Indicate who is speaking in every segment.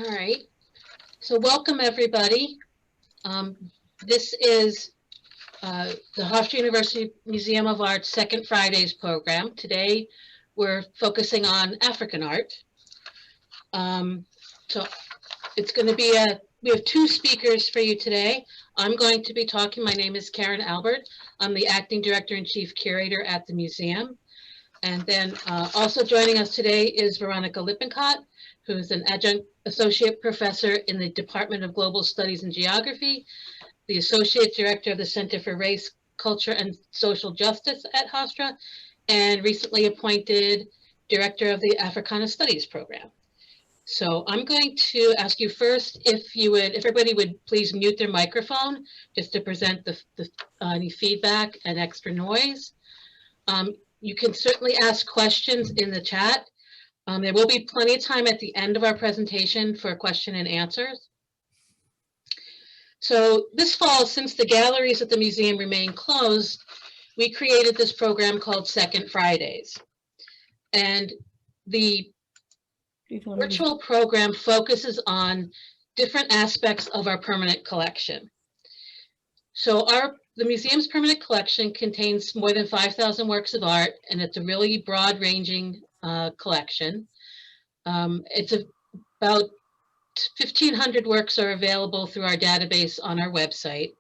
Speaker 1: All right. So welcome, everybody. This is the Hofstra University Museum of Art's Second Fridays program. Today, we're focusing on African art. So it's going to be we have two speakers for you today. I'm going to be talking. My name is Karen Albert. I'm the Acting Director and Chief Curator at the museum. And then also joining us today is Veronica Lippincott, who's an adjunct associate professor in the Department of Global Studies and Geography, the associate director of the Center for Race, Culture, and Social Justice at Hofstra, and recently appointed director of the Africana Studies program. So I'm going to ask you first if everybody would please mute their microphone just to present any feedback and extra noise. You can certainly ask questions in the chat. There will be plenty of time at the end of our presentation for question and answers. So this fall, since the galleries at the museum remain closed, we created this program called Second Fridays. And the virtual program focuses on different aspects of our permanent collection. So the museum's permanent collection contains more than 5,000 works of art, and it's a really broad-ranging collection. It's about 1,500 works are available through our database on our website.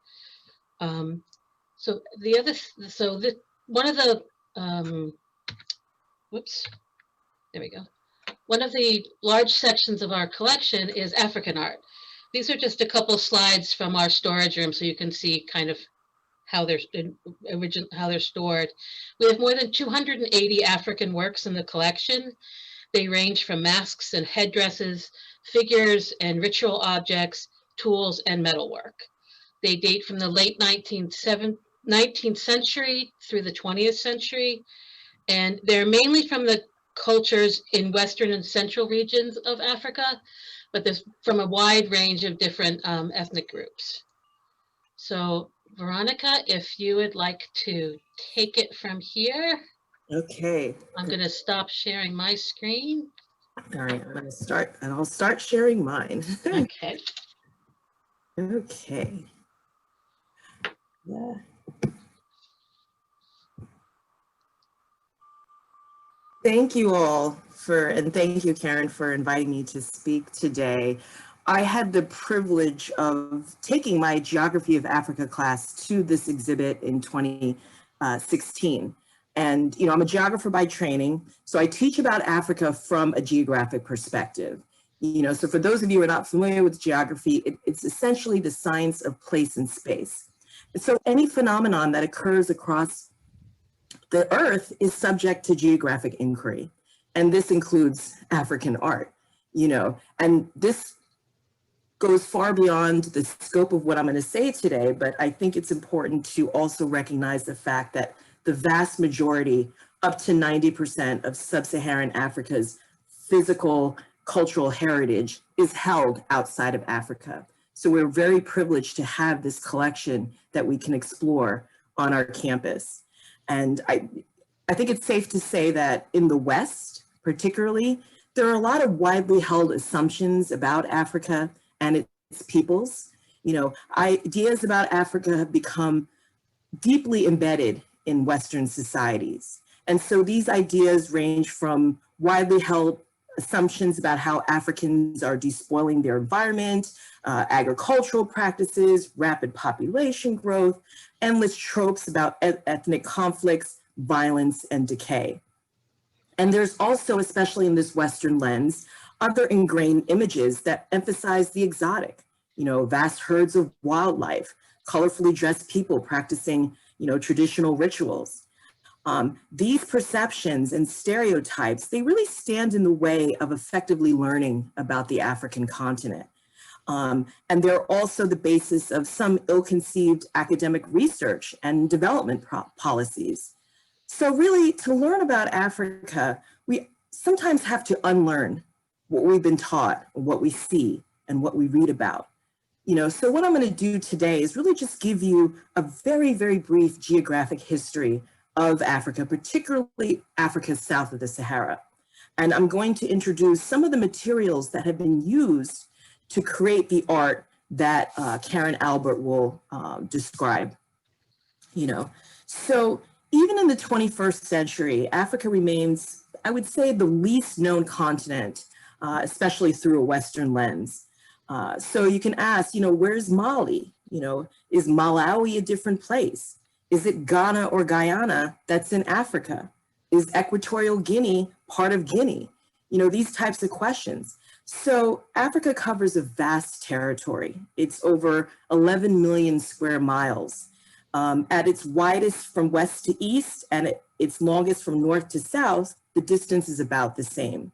Speaker 1: One of the large sections of our collection is African art. These are just a couple slides from our storage room so you can see kind of how they're stored. We have more than 280 African works in the collection. They range from masks and headdresses, figures and ritual objects, tools, and metalwork. They date from the late 19th century through the 20th century, and they're mainly from the cultures in Western and Central regions of Africa, but there's from a wide range of different ethnic groups. So Veronica, if you would like to take it from here.
Speaker 2: Okay.
Speaker 1: I'm going to stop sharing my screen.
Speaker 2: All right, I'm going to start, and I'll start sharing mine.
Speaker 1: Okay.
Speaker 2: Okay. Yeah. Thank you all and thank you, Karen, for inviting me to speak today. I had the privilege of taking my Geography of Africa class to this exhibit in 2016. And, I'm a geographer by training, so I teach about Africa from a geographic perspective. So for those of you who are not familiar with geography, it's essentially the science of place and space. And so any phenomenon that occurs across the Earth is subject to geographic inquiry. And this includes African art, and this goes far beyond the scope of what I'm going to say today, but I think it's important to also recognize the fact that the vast majority, up to 90% of sub-Saharan Africa's physical cultural heritage is held outside of Africa. So we're very privileged to have this collection that we can explore on our campus. And I think it's safe to say that in the West, particularly, there are a lot of widely held assumptions about Africa and its peoples. Ideas about Africa have become deeply embedded in Western societies. And so these ideas range from widely held assumptions about how Africans are despoiling their environment, agricultural practices, rapid population growth, endless tropes about ethnic conflicts, violence, and decay. And there's also, especially in this Western lens, other ingrained images that emphasize the exotic, vast herds of wildlife, colorfully dressed people practicing, traditional rituals. These perceptions and stereotypes, they really stand in the way of effectively learning about the African continent. And they're also the basis of some ill-conceived academic research and development policies. So really, to learn about Africa, we sometimes have to unlearn what we've been taught, what we see, and what we read about. So what I'm going to do today is really just give you a very, very brief geographic history of Africa, particularly Africa south of the Sahara. And I'm going to introduce some of the materials that have been used to create the art that Karen Albert will describe. So even in the 21st century, Africa remains, I would say, the least known continent, especially through a Western lens. So you can ask, where's Mali? Is Malawi a different place? Is it Ghana or Guyana that's in Africa? Is Equatorial Guinea part of Guinea? These types of questions. So Africa covers a vast territory. It's over 11 million square miles. At its widest from west to east and its longest from north to south, the distance is about the same.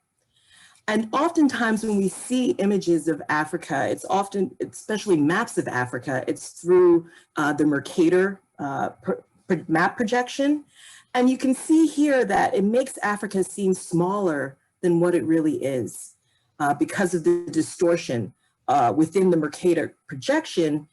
Speaker 2: And oftentimes when we see images of Africa, it's often, especially maps of Africa, it's through the Mercator Map Projection. And you can see here that it makes Africa seem smaller than what it really is because of the distortion within the Mercator projection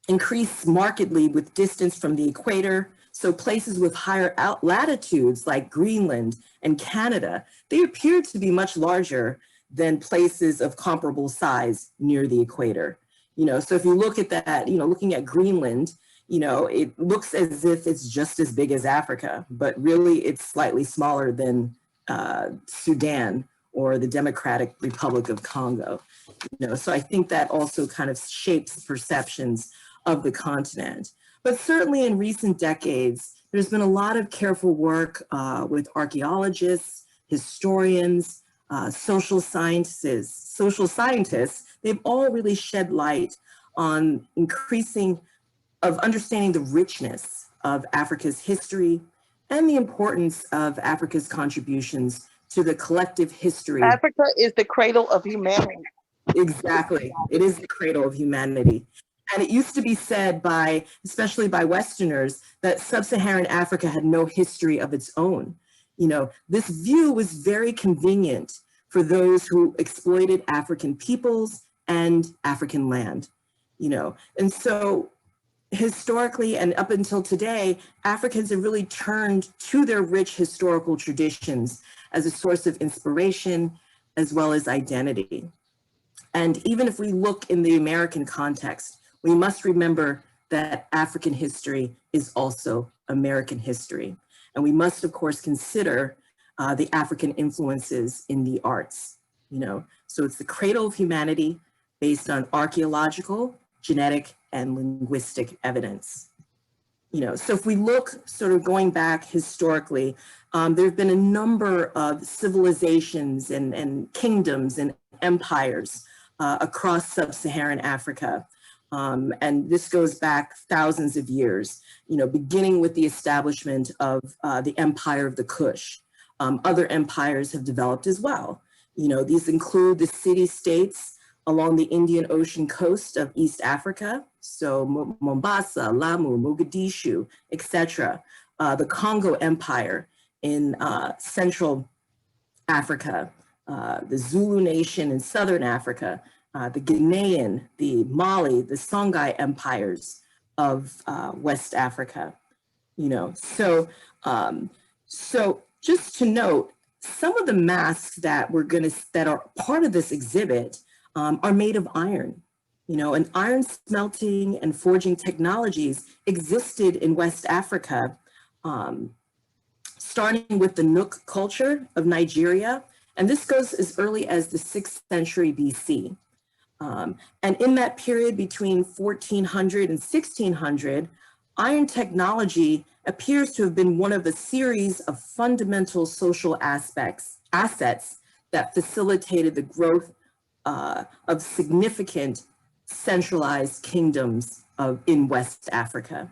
Speaker 2: increase markedly with distance from the equator. So places with higher latitudes like Greenland and Canada, they appear to be much larger than places of comparable size near the equator. So if you look at that, looking at Greenland, it looks as if it's just as big as Africa, but really it's slightly smaller than Sudan or the Democratic Republic of Congo. So I think that also kind of shapes perceptions of the continent. But certainly in recent decades, there's been a lot of careful work with archaeologists, historians, social scientists. They've all really shed light on understanding the richness of Africa's history and the importance of Africa's contributions to the collective history.
Speaker 3: Africa is the cradle of humanity.
Speaker 2: Exactly. It is the cradle of humanity. And it used to be said especially by Westerners, that sub-Saharan Africa had no history of its own. This view was very convenient for those who exploited African peoples and African land, And so historically and up until today, Africans have really turned to their rich historical traditions as a source of inspiration as well as identity. And even if we look in the American context, we must remember that African history is also American history. And we must, of course, consider the African influences in the arts, So it's the cradle of humanity based on archaeological, genetic, and linguistic evidence. So if we look sort of going back historically, there have been a number of civilizations and kingdoms and empires across sub-Saharan Africa. And this goes back thousands of years, beginning with the establishment of the Empire of the Kush. Other empires have developed as well. These include the city-states along the Indian Ocean coast of East Africa, so Mombasa, Lamu, Mogadishu, etc. The Congo Empire in Central Africa, the Zulu Nation in Southern Africa, the Ghanaian, the Mali, the Songhai empires of West Africa, So just to note, some of the masks that that are part of this exhibit are made of iron, and iron smelting and forging technologies existed in West Africa, starting with the Nook culture of Nigeria, and this goes as early as the 6th century BC. And in that period between 1400 and 1600, iron technology appears to have been one of a series of fundamental social assets that facilitated the growth of significant centralized kingdoms in West Africa.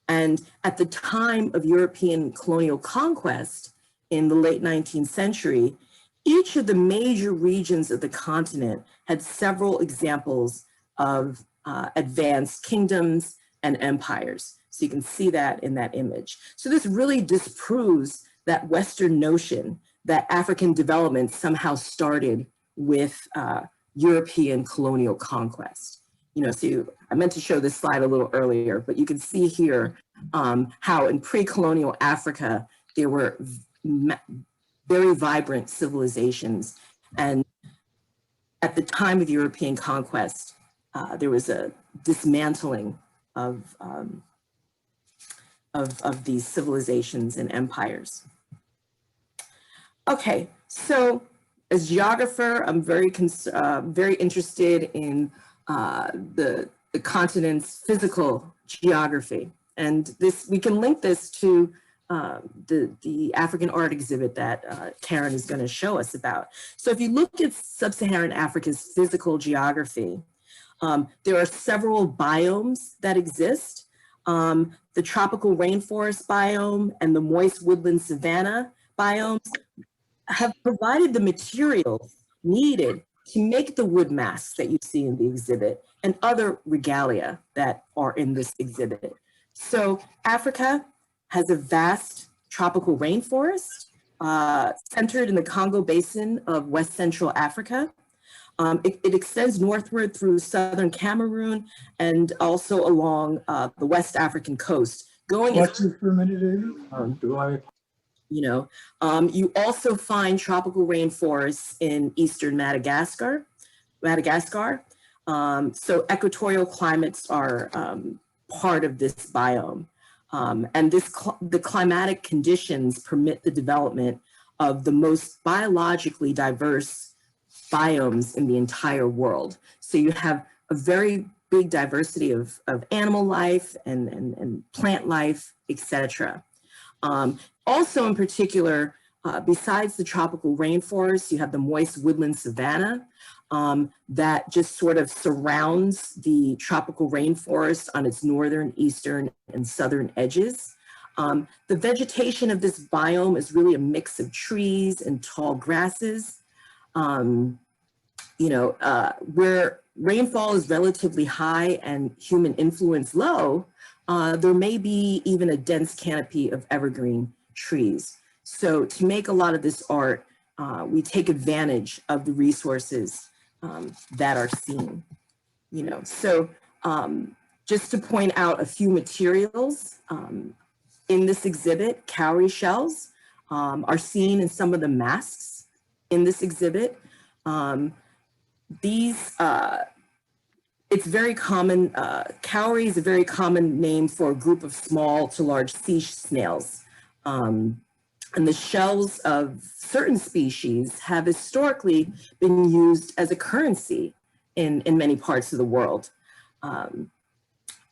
Speaker 2: And at the time of European colonial conquest in the late 19th century, each of the major regions of the continent had several examples of advanced kingdoms and empires. So you can see that in that image. So this really disproves that Western notion that African development somehow started with European colonial conquest. So I meant to show this slide a little earlier, but you can see here how in pre-colonial Africa, there were very vibrant civilizations. And at the time of European conquest, there was a dismantling of these civilizations and empires. Okay, so as geographer, I'm very interested in the continent's physical geography. And we can link this to the African art exhibit that Karen is going to show us about. So if you look at sub-Saharan Africa's physical geography, there are several biomes that exist. The tropical rainforest biome and the moist woodland savanna biomes have provided the materials needed to make the wood masks that you see in the exhibit and other regalia that are in this exhibit. So Africa has a vast tropical rainforest centered in the Congo Basin of West Central Africa. It extends northward through southern Cameroon and also along the West African coast.
Speaker 4: Watch this for a minute, David.
Speaker 2: You also find tropical rainforests in eastern Madagascar. So equatorial climates are part of this biome. And the climatic conditions permit the development of the most biologically diverse biomes in the entire world. So you have a very big diversity of animal life and plant life, etc. Also in particular, besides the tropical rainforest, you have the moist woodland savanna that just sort of surrounds the tropical rainforest on its northern, eastern, and southern edges. The vegetation of this biome is really a mix of trees and tall grasses. Where rainfall is relatively high and human influence low, there may be even a dense canopy of evergreen trees. So to make a lot of this art, we take advantage of the resources that are seen. So just to point out a few materials in this exhibit, cowrie shells are seen in some of the masks in this exhibit. It's very common, cowrie is a very common name for a group of small to large sea snails. And the shells of certain species have historically been used as a currency in many parts of the world,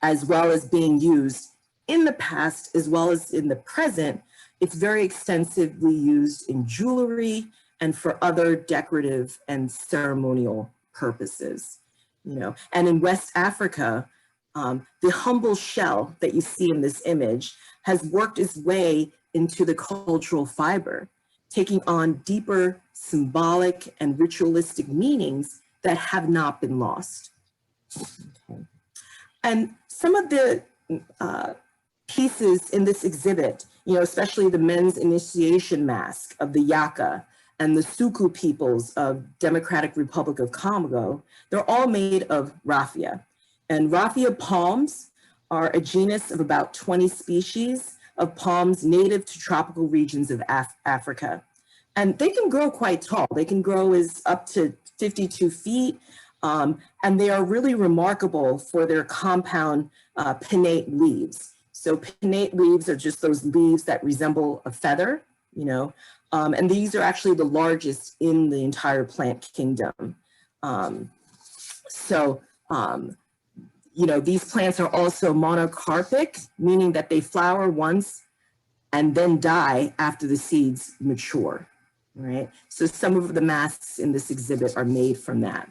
Speaker 2: as well as being used in the past, as well as in the present. It's very extensively used in jewelry and for other decorative and ceremonial purposes. And in West Africa, the humble shell that you see in this image has worked its way into the cultural fiber, taking on deeper symbolic and ritualistic meanings that have not been lost. Okay. And some of the pieces in this exhibit, especially the men's initiation mask of the Yaka and the Suku peoples of Democratic Republic of Congo, they're all made of raffia. And raffia palms are a genus of about 20 species of palms native to tropical regions of Africa. And they can grow quite tall. They can grow as up to 52 feet. And they are really remarkable for their compound pinnate leaves. So pinnate leaves are just those leaves that resemble a feather, and these are actually the largest in the entire plant kingdom. These plants are also monocarpic, meaning that they flower once and then die after the seeds mature, right? So some of the masks in this exhibit are made from that.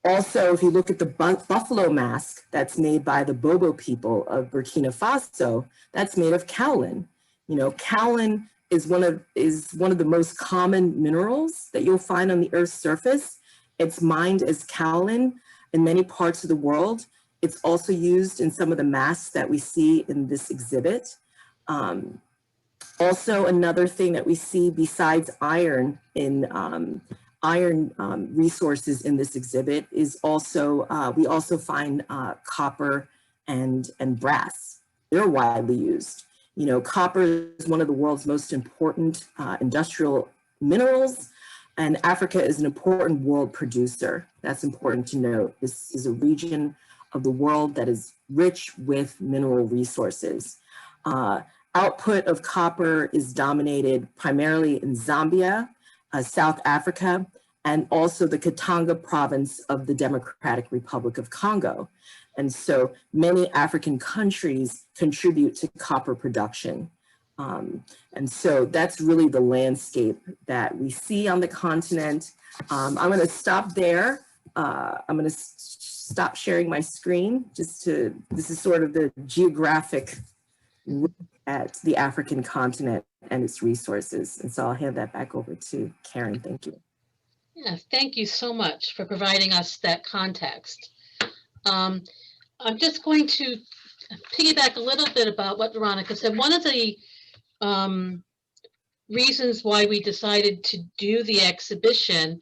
Speaker 2: Also, if you look at the buffalo mask that's made by the Bobo people of Burkina Faso, that's made of kaolin. Kaolin is one of the most common minerals that you'll find on the Earth's surface. It's mined as kaolin in many parts of the world. It's also used in some of the masks that we see in this exhibit. Also, another thing that we see besides iron in resources in this exhibit is also, we also find copper and brass. They're widely used. Copper is one of the world's most important industrial minerals, And Africa is an important world producer. That's important to note. This is a region of the world that is rich with mineral resources. Output of copper is dominated primarily in Zambia, South Africa, and also the Katanga province of the Democratic Republic of Congo. And so many African countries contribute to copper production. And so that's really the landscape that we see on the continent. I'm going to stop there. I'm going to stop sharing my screen this is sort of the geographic look at the African continent and its resources. And so I'll hand that back over to Karen. Thank you.
Speaker 1: Yeah, thank you so much for providing us that context. I'm just going to piggyback a little bit about what Veronica said. One of the reasons why we decided to do the exhibition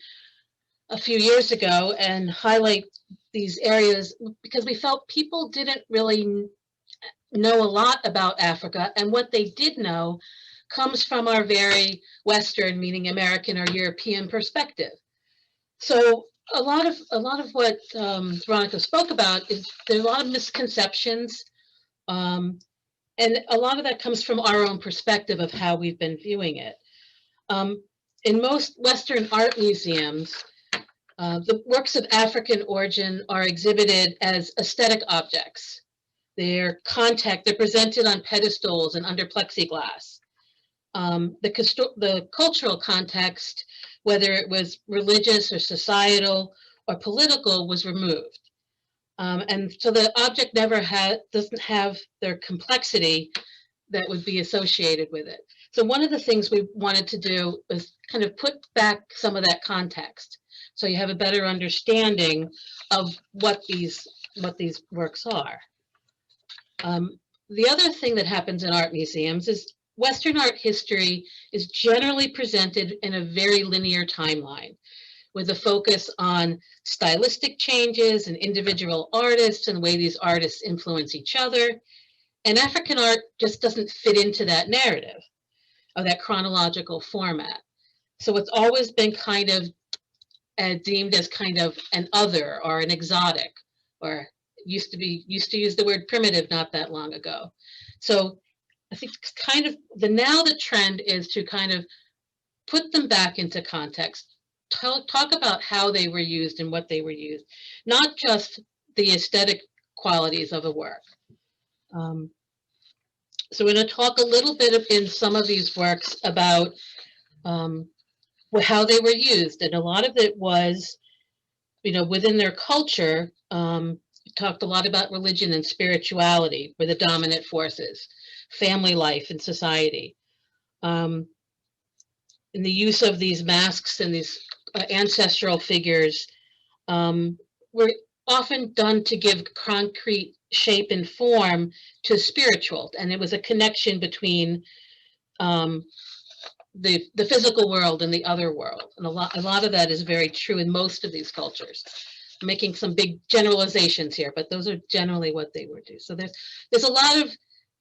Speaker 1: a few years ago and highlight these areas, because we felt people didn't really know a lot about Africa, and what they did know comes from our very Western, meaning American or European perspective. So a lot of what Veronica spoke about is there's a lot of misconceptions, and a lot of that comes from our own perspective of how we've been viewing it. In most Western art museums, the works of African origin are exhibited as aesthetic objects. They're presented on pedestals and under plexiglass. The cultural context, whether it was religious or societal or political, was removed. And so the object doesn't have their complexity that would be associated with it. So one of the things we wanted to do was kind of put back some of that context, so you have a better understanding of what these works are. The other thing that happens in art museums is Western art history is generally presented in a very linear timeline, with a focus on stylistic changes and individual artists and the way these artists influence each other. And African art just doesn't fit into that narrative or that chronological format. So it's always been kind of deemed as kind of an other or an exotic, or used to use the word primitive not that long ago. So I think kind of the trend is to kind of put them back into context, talk about how they were used and what they were used, not just the aesthetic qualities of a work. So we're going to talk a little bit in some of these works about how they were used, and a lot of it was, within their culture. Talked a lot about religion and spirituality were the dominant forces, family life and society. And the use of these masks and these ancestral figures were often done to give concrete shape and form to spiritual, and it was a connection between the physical world and the other world. And a lot of that is very true in most of these cultures. I'm making some big generalizations here, but those are generally what they would do. So there's a lot of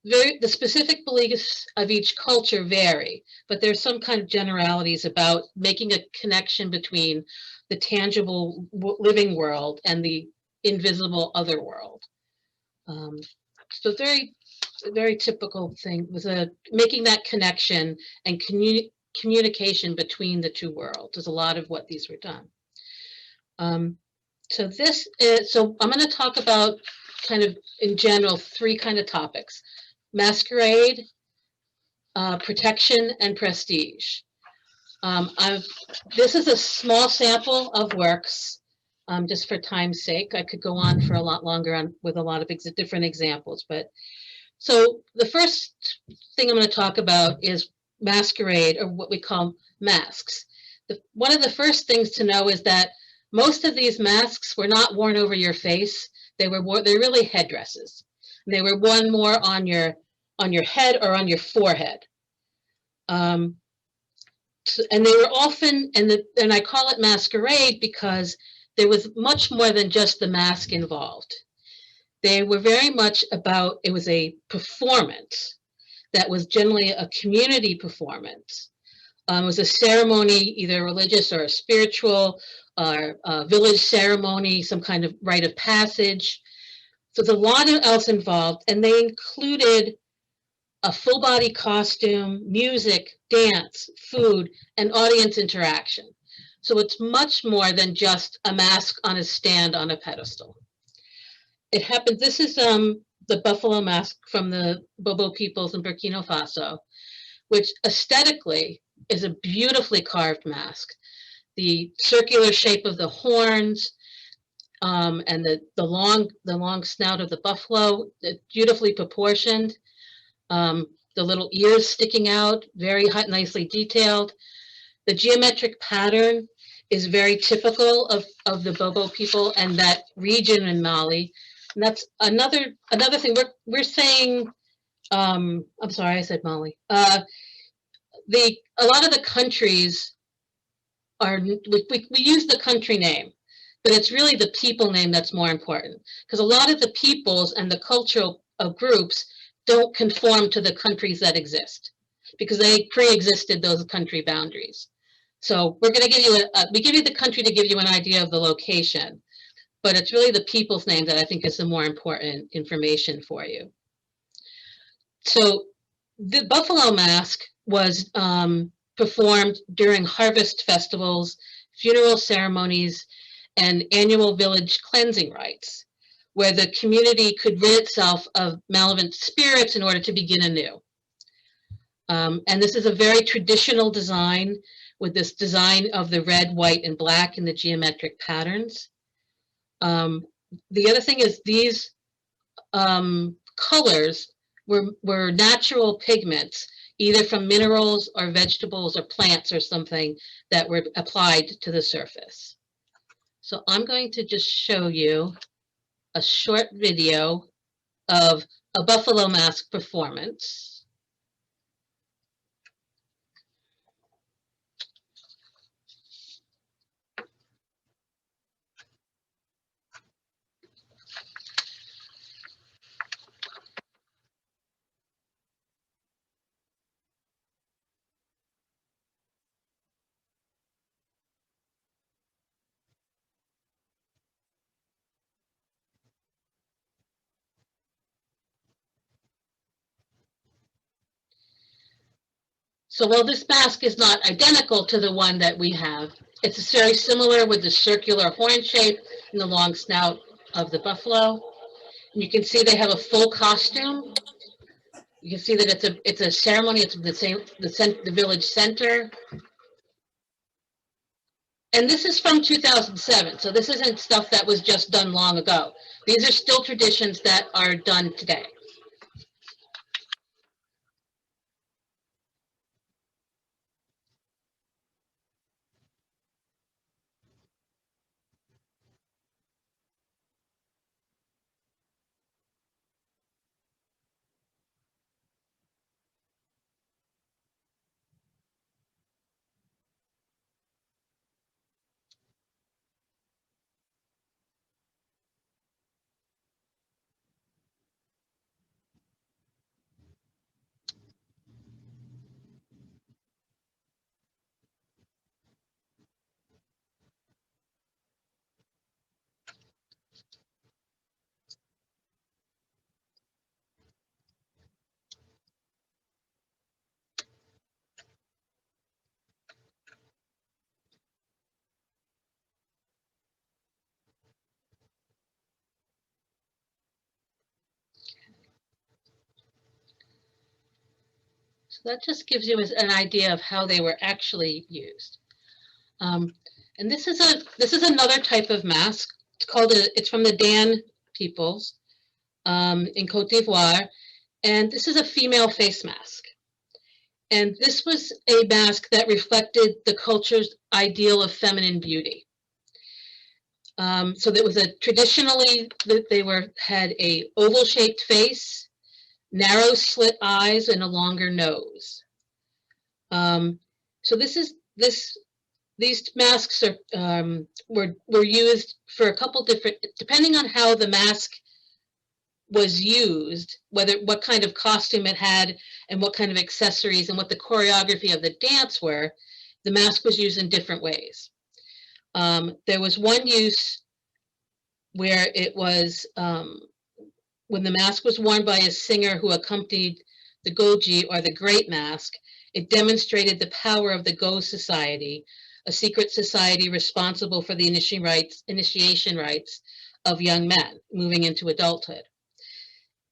Speaker 1: the specific beliefs of each culture vary, but there's some kind of generalities about making a connection between the tangible living world and the invisible other world. So very, very typical thing was making that connection and communication between the two worlds is a lot of what these were done. So I'm going to talk about kind of in general three kind of topics: masquerade, protection, and prestige. This is a small sample of works, just for time's sake. I could go on for a lot longer with a lot of different examples, but so the first thing I'm going to talk about is masquerade, or what we call masks. One of the first things to know is that most of these masks were not worn over your face. They're really headdresses. And they were worn more on your head or on your forehead. And they were often, and I call it masquerade because there was much more than just the mask involved. They were very much about, it was a performance that was generally a community performance. It was a ceremony, either religious or spiritual, or a village ceremony, some kind of rite of passage. So there's a lot else involved, and they included a full body costume, music, dance, food, and audience interaction. So it's much more than just a mask on a stand on a pedestal. It happened, this is the buffalo mask from the Bobo peoples in Burkina Faso, which aesthetically is a beautifully carved mask. The circular shape of the horns, and the long snout of the buffalo, beautifully proportioned. The little ears sticking out, very nicely detailed. The geometric pattern is very typical of the Bobo people and that region in Mali. And that's another thing we're saying. I'm sorry, I said Mali. A lot of the countries are, we use the country name, but it's really the people name that's more important, because a lot of the peoples and the cultural groups don't conform to the countries that exist because they pre-existed those country boundaries. So we're going to give you we give you the country to give you an idea of the location, but it's really the people's name that I think is the more important information for you. So the buffalo mask was performed during harvest festivals, funeral ceremonies, and annual village cleansing rites, where the community could rid itself of malevolent spirits in order to begin anew. And this is a very traditional design, with this design of the red, white, and black in the geometric patterns. The other thing is these colors were natural pigments, either from minerals or vegetables or plants or something that were applied to the surface. So I'm going to just show you a short video of a buffalo mask performance. So while this mask is not identical to the one that we have, it's very similar with the circular horn shape and the long snout of the buffalo. And you can see they have a full costume. You can see that it's a ceremony. It's the village center. And this is from 2007, so this isn't stuff that was just done long ago. These are still traditions that are done today. So that just gives you an idea of how they were actually used. And this is another type of mask. It's from the Dan peoples in Cote d'Ivoire, and this is a female face mask. And this was a mask that reflected the culture's ideal of feminine beauty. So there was traditionally they had a oval-shaped face, narrow slit eyes, and a longer nose. So these masks were used for a couple different, depending on how the mask was used, what kind of costume it had and what kind of accessories and what the choreography of the dance were, the mask was used in different ways. There was one use where it was when the mask was worn by a singer who accompanied the Goji, or the Great Mask, it demonstrated the power of the Go Society, a secret society responsible for the initiation rites of young men moving into adulthood.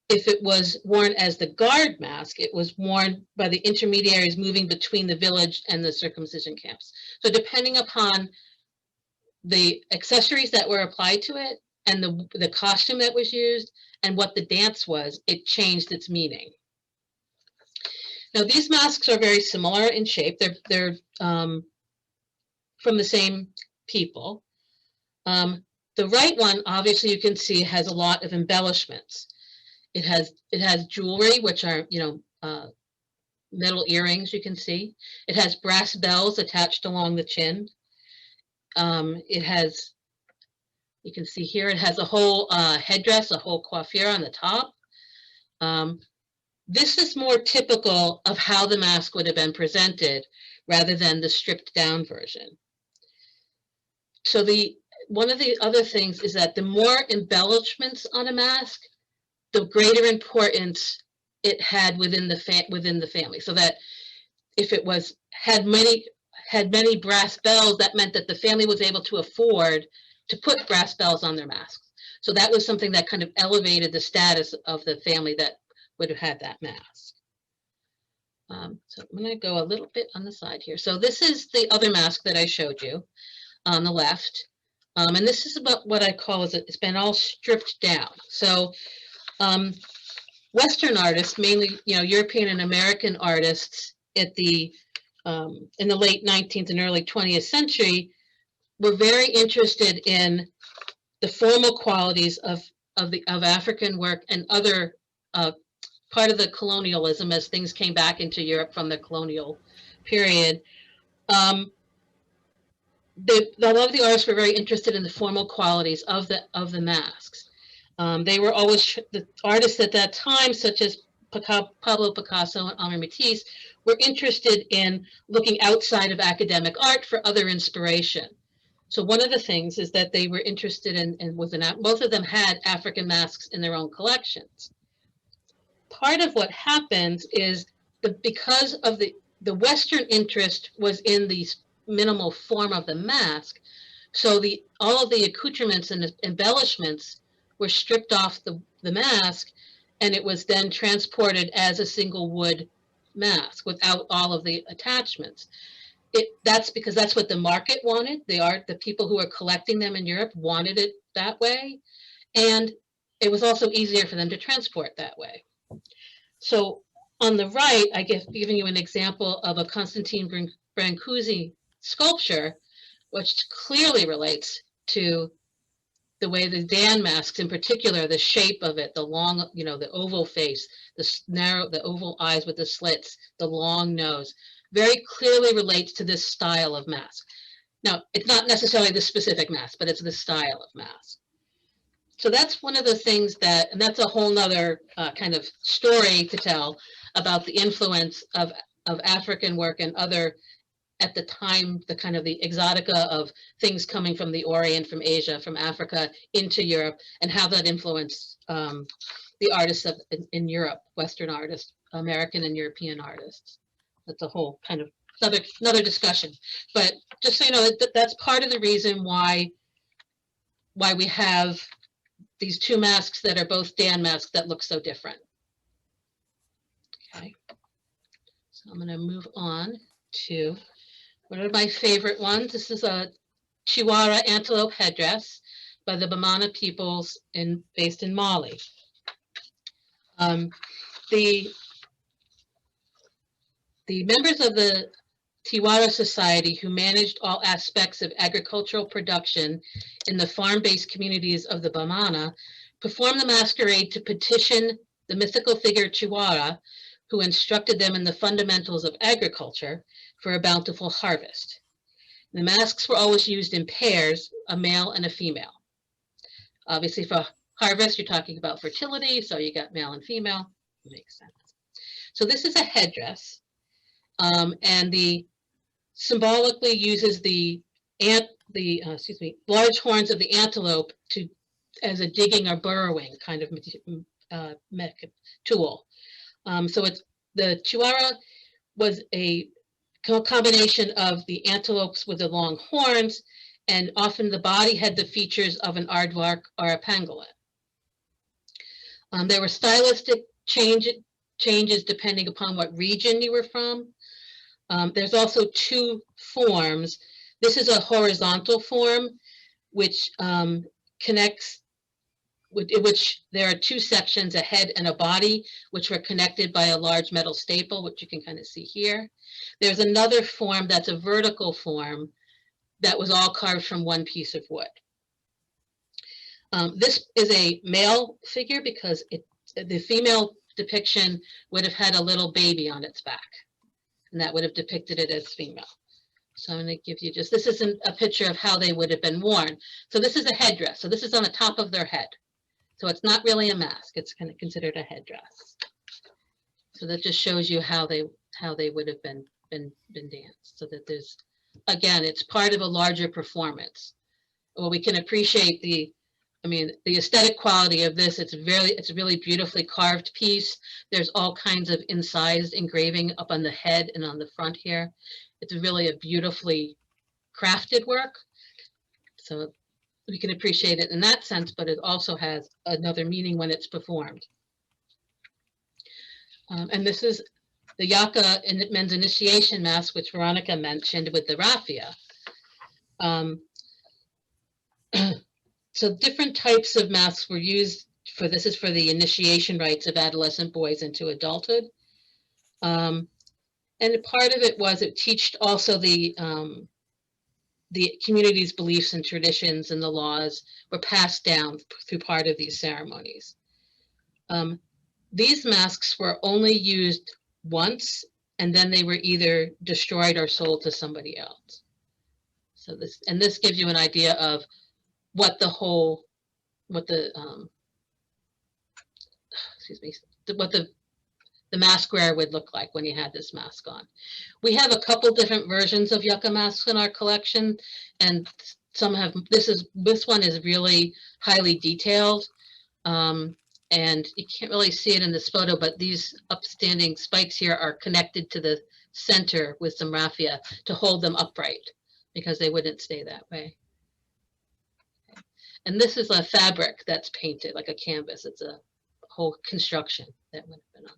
Speaker 1: If it was worn as the guard mask, it was worn by the intermediaries moving between the village and the circumcision camps. So depending upon the accessories that were applied to it and the costume that was used and what the dance was, it changed its meaning. Now these masks are very similar in shape. They're from the same people. The right one, obviously, you can see has a lot of embellishments. It has jewelry, which are, metal earrings, you can see. It has brass bells attached along the chin. It has, you can see here, it has a whole headdress, a whole coiffure on the top. This is more typical of how the mask would have been presented rather than the stripped down version. So one of the other things is that the more embellishments on a mask, the greater importance it had within the family. So that if it had many brass bells, that meant that the family was able to afford to put brass bells on their masks. So that was something that kind of elevated the status of the family that would have had that mask. So I'm going to go a little bit on the side here. So this is the other mask that I showed you on the left. And this is about what I call it's been all stripped down. So Western artists, mainly European and American artists in the late 19th and early 20th century, were very interested in the formal qualities of African work and other part of the colonialism as things came back into Europe from the colonial period. A lot of the artists were very interested in the formal qualities of the masks. They were always, the artists at that time, such as Pablo Picasso and Henri Matisse, were interested in looking outside of academic art for other inspiration. So one of the things is that they were interested in both of them had African masks in their own collections. Part of what happens is because of the Western interest was in the minimal form of the mask, so all of the accoutrements and embellishments were stripped off the mask, and it was then transported as a single wood mask without all of the attachments. That's because that's what the market wanted. The people who were collecting them in Europe wanted it that way, and it was also easier for them to transport that way. So on the right, I guess giving you an example of a Constantine Brancusi sculpture, which clearly relates to the way the Dan masks, in particular, the shape of it, the long, the oval face, the oval eyes with the slits, the long nose, very clearly relates to this style of mask. Now, it's not necessarily the specific mask, but it's the style of mask. So that's one of the things and that's a whole nother kind of story to tell about the influence of African work and other, at the time, the kind of the exotica of things coming from the Orient, from Asia, from Africa into Europe, and how that influenced the artists in Europe, Western artists, American and European artists. That's a whole kind of another discussion. But just so you know, that's part of the reason why we have these two masks that are both Dan masks that look so different. Okay, so I'm going to move on to one of my favorite ones. This is a Chihuahua Antelope headdress by the Bamana peoples based in Mali. The members of the Chihuahua Society, who managed all aspects of agricultural production in the farm-based communities of the Bamana, performed the masquerade to petition the mythical figure Chihuahua, who instructed them in the fundamentals of agriculture, for a bountiful harvest. The masks were always used in pairs, a male and a female. Obviously, for harvest, you're talking about fertility, so you got male and female. Makes sense. So this is a headdress, and the symbolically uses the large horns of the antelope as a digging or burrowing kind of tool. So the Chihuahua was a combination of the antelopes with the long horns, and often the body had the features of an aardvark or a pangolin. There were stylistic changes depending upon what region you were from. There's also two forms. This is a horizontal form, which connects, in which there are two sections, a head and a body, which were connected by a large metal staple, which you can kind of see here. There's another form that's a vertical form that was all carved from one piece of wood. This is a male figure because the female depiction would have had a little baby on its back, and that would have depicted it as female. So I'm going to give you just, this isn't a picture of how they would have been worn. So this is a headdress. So this is on the top of their head. So it's not really a mask. It's kind of considered a headdress. So that just shows you how they would have been danced. So that there's, again, it's part of a larger performance. Well, we can appreciate the aesthetic quality of this. It's a really beautifully carved piece. There's all kinds of incised engraving up on the head and on the front here. It's really a beautifully crafted work. So we can appreciate it in that sense, but it also has another meaning when it's performed. And this is the Yaka men's initiation mask, which Veronica mentioned with the raffia. So different types of masks were used for, this is for the initiation rites of adolescent boys into adulthood. And part of it was it taught also the community's beliefs and traditions, and the laws were passed down through part of these ceremonies. These masks were only used once, and then they were either destroyed or sold to somebody else. So this gives you an idea of what the mask wearer would look like when you had this mask on. We have a couple different versions of yucca masks in our collection, and some have, this one is really highly detailed, and you can't really see it in this photo, but these upstanding spikes here are connected to the center with some raffia to hold them upright, because they wouldn't stay that way. And this is a fabric that's painted like a canvas. It's a whole construction that would have been on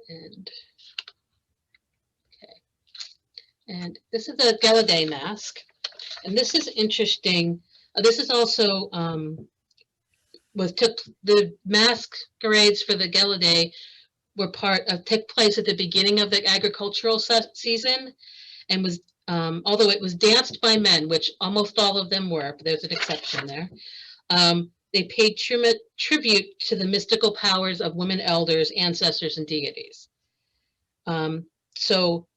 Speaker 1: there. And okay, and this is a Gallaudet mask, and this is interesting. This is also the masquerades for the Gallaudet were took place at the beginning of the agricultural season, and was although it was danced by men, which almost all of them were, but there's an exception there. They paid tribute to the mystical powers of women elders, ancestors, and deities. So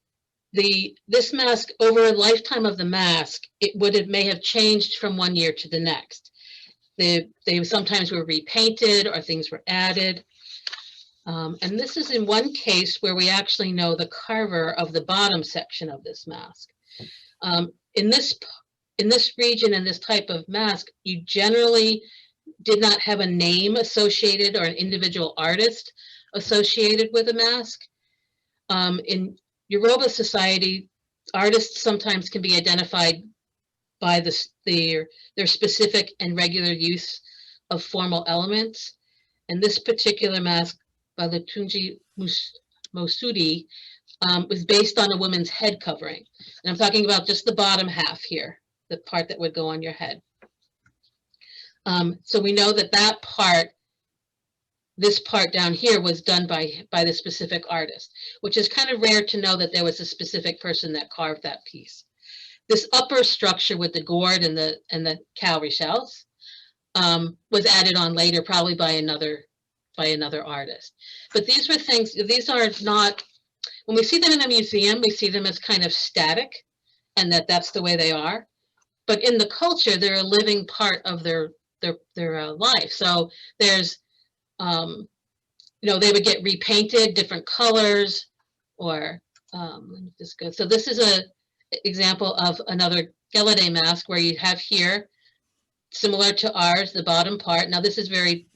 Speaker 1: this mask, over a lifetime of the mask, it may have changed from one year to the next. They sometimes were repainted or things were added. And this is in one case where we actually know the carver of the bottom section of this mask. In this region, in this type of mask, you generally did not have a name associated or an individual artist associated with a mask. In Yoruba society, artists sometimes can be identified by their specific and regular use of formal elements. And this particular mask by Latunji Mosudi was based on a woman's head covering. And I'm talking about just the bottom half here, the part that would go on your head. So we know that part, this part down here, was done by the specific artist, which is kind of rare to know that there was a specific person that carved that piece. This upper structure with the gourd and the cowrie shells was added on later, probably by another artist. But these were things, these are not, when we see them in a museum, we see them as kind of static, and that's the way they are. But in the culture, they're a living part of their life. So there's, you know, they would get repainted different colors, or let me just go. So this is a example of another Gallaudet mask where you have here, similar to ours, the bottom part. Now this is very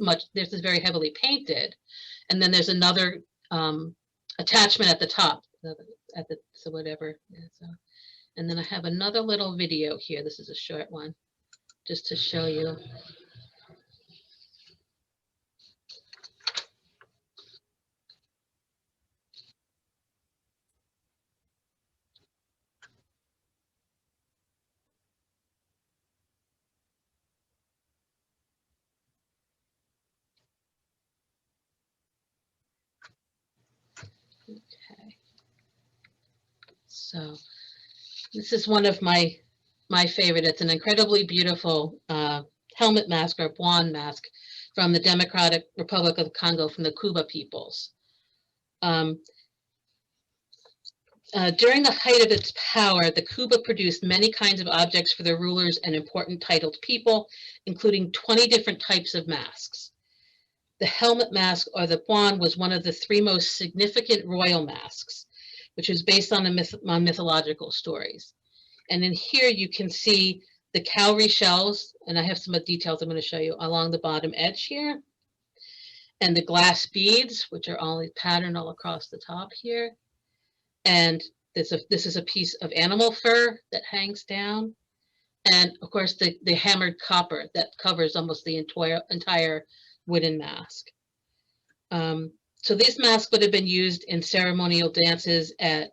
Speaker 1: heavily painted, and then there's another attachment at the top, so whatever. Yeah, so, and then I have another little video here. This is a short one, just to show you. Okay. So this is one of my favorite. It's an incredibly beautiful helmet mask, or Buan mask, from the Democratic Republic of the Congo, from the Kuba peoples. During the height of its power, the Kuba produced many kinds of objects for their rulers and important titled people, including 20 different types of masks. The helmet mask, or the Buan, was one of the 3 most significant royal masks, which was based on mythological stories. And in here you can see the cowrie shells, and I have some details I'm going to show you along the bottom edge here, and the glass beads, which are all patterned all across the top here. And this is a piece of animal fur that hangs down, and of course the hammered copper that covers almost the entire wooden mask. So these masks would have been used in ceremonial dances, at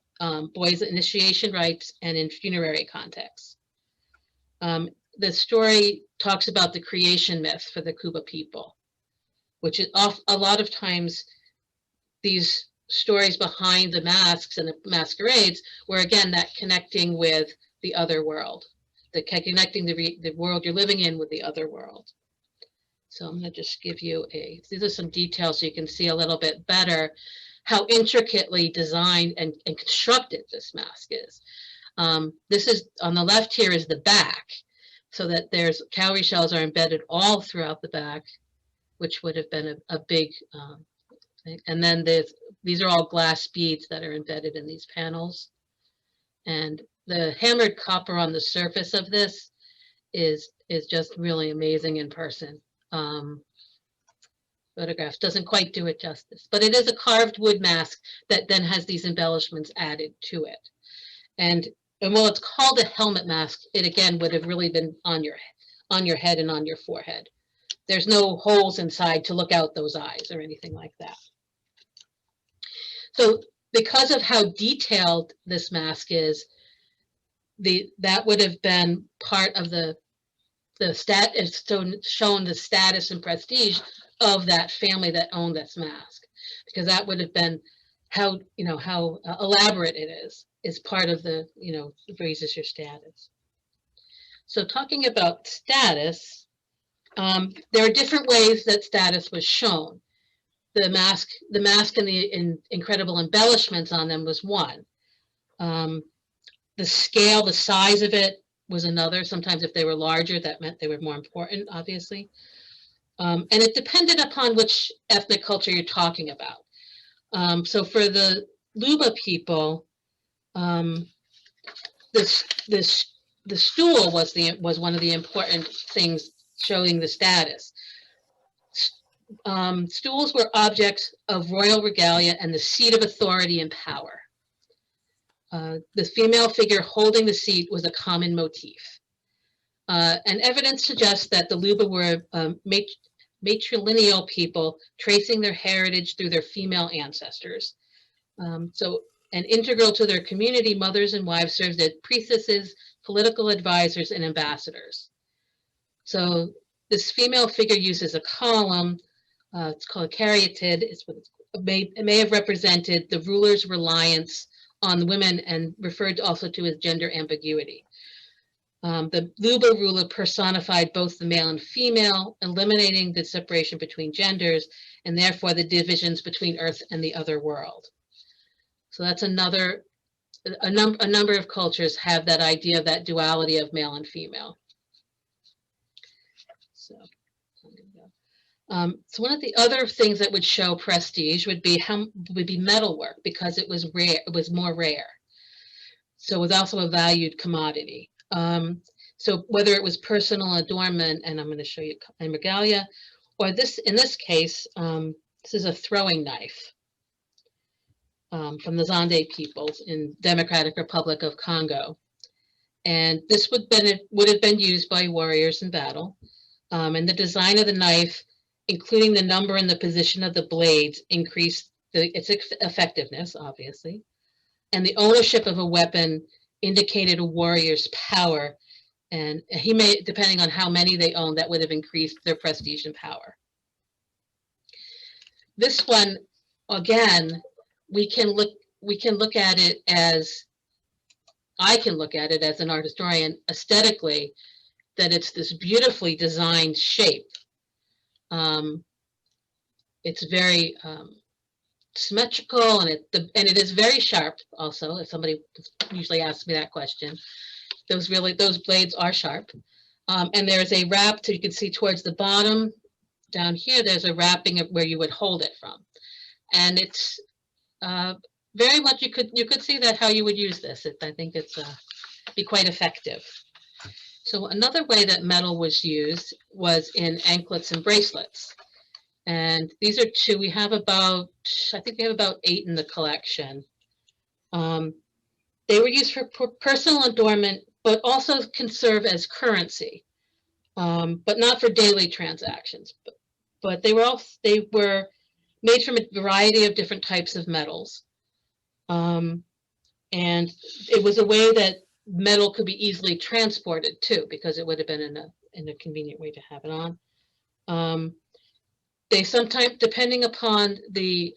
Speaker 1: boys' initiation rites, and in funerary contexts. The story talks about the creation myth for the Kuba people, which is a lot of times these stories behind the masks and the masquerades were, again, that connecting with the other world, connecting the world you're living in with the other world. So I'm going to just give you these are some details so you can see a little bit better how intricately designed and constructed this mask is. This is, on the left here, is the back, so that there's cowrie shells are embedded all throughout the back, which would have been a big thing. And then these are all glass beads that are embedded in these panels. And the hammered copper on the surface of this is just really amazing in person. Photograph doesn't quite do it justice, but it is a carved wood mask that then has these embellishments added to it. And while it's called a helmet mask, it again would have really been on your head and on your forehead. There's no holes inside to look out those eyes or anything like that. So because of how detailed this mask is, that would have been part of the it's shown the status and prestige of that family that owned this mask, because that would have been how elaborate it is part of the, raises your status. So talking about status, there are different ways that status was shown. The mask and the incredible embellishments on them was one. The scale, the size of it was another. Sometimes if they were larger, that meant they were more important, obviously. And it depended upon which ethnic culture you're talking about. So for the Luba people, the stool was one of the important things showing the status. Stools were objects of royal regalia and the seat of authority and power. The female figure holding the seat was a common motif. And evidence suggests that the Luba were matrilineal people tracing their heritage through their female ancestors. And integral to their community, mothers and wives served as priestesses, political advisors, and ambassadors. So this female figure uses a column. It's called a caryatid. It may have represented the ruler's reliance on the women and referred also to as gender ambiguity. The Luba ruler personified both the male and female, eliminating the separation between genders and therefore the divisions between earth and the other world. So that's a number of cultures have that idea of that duality of male and female. So So one of the other things that would show prestige would be metalwork, because it was rare. It was more rare. So it was also a valued commodity. So whether it was personal adornment, and I'm going to show you in regalia, or this, in this case, this is a throwing knife from the Zande peoples in Democratic Republic of Congo. And this would have been used by warriors in battle. And the design of the knife, including the number and the position of the blades, increased its effectiveness, obviously. And the ownership of a weapon indicated a warrior's power. And he may, depending on how many they owned, that would have increased their prestige and power. This one, again, we can look at it as, I can look at it as an art historian aesthetically, that it's this beautifully designed shape. It's very symmetrical, and it is very sharp also. If somebody usually asks me that question, those blades are sharp. And there's a wrap, so you can see towards the bottom down here, there's a wrapping of where you would hold it from. And it's very much, you could see that how you would use this. I think it's be quite effective. So another way that metal was used was in anklets and bracelets. And these are two. We have about, I think we have about 8 in the collection. They were used for personal adornment, but also can serve as currency, but not for daily transactions. But they were made from a variety of different types of metals. And it was a way that metal could be easily transported too, because it would have been in a convenient way to have it on. They sometimes, depending upon the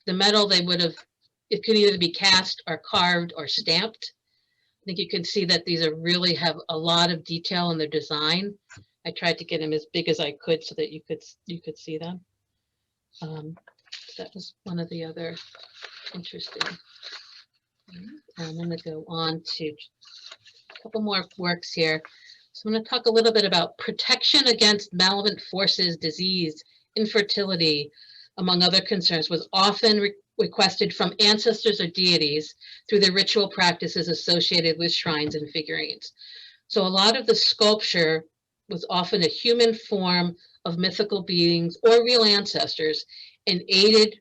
Speaker 1: metal, it could either be cast or carved or stamped. I think you can see that these are really have a lot of detail in their design. I tried to get them as big as I could so that you could see them. That was one of the other interesting. I'm going to go on to a couple more works here. So I'm going to talk a little bit about protection against malevolent forces, disease, infertility, among other concerns, was often requested from ancestors or deities through the ritual practices associated with shrines and figurines. So a lot of the sculpture was often a human form of mythical beings or real ancestors, and aided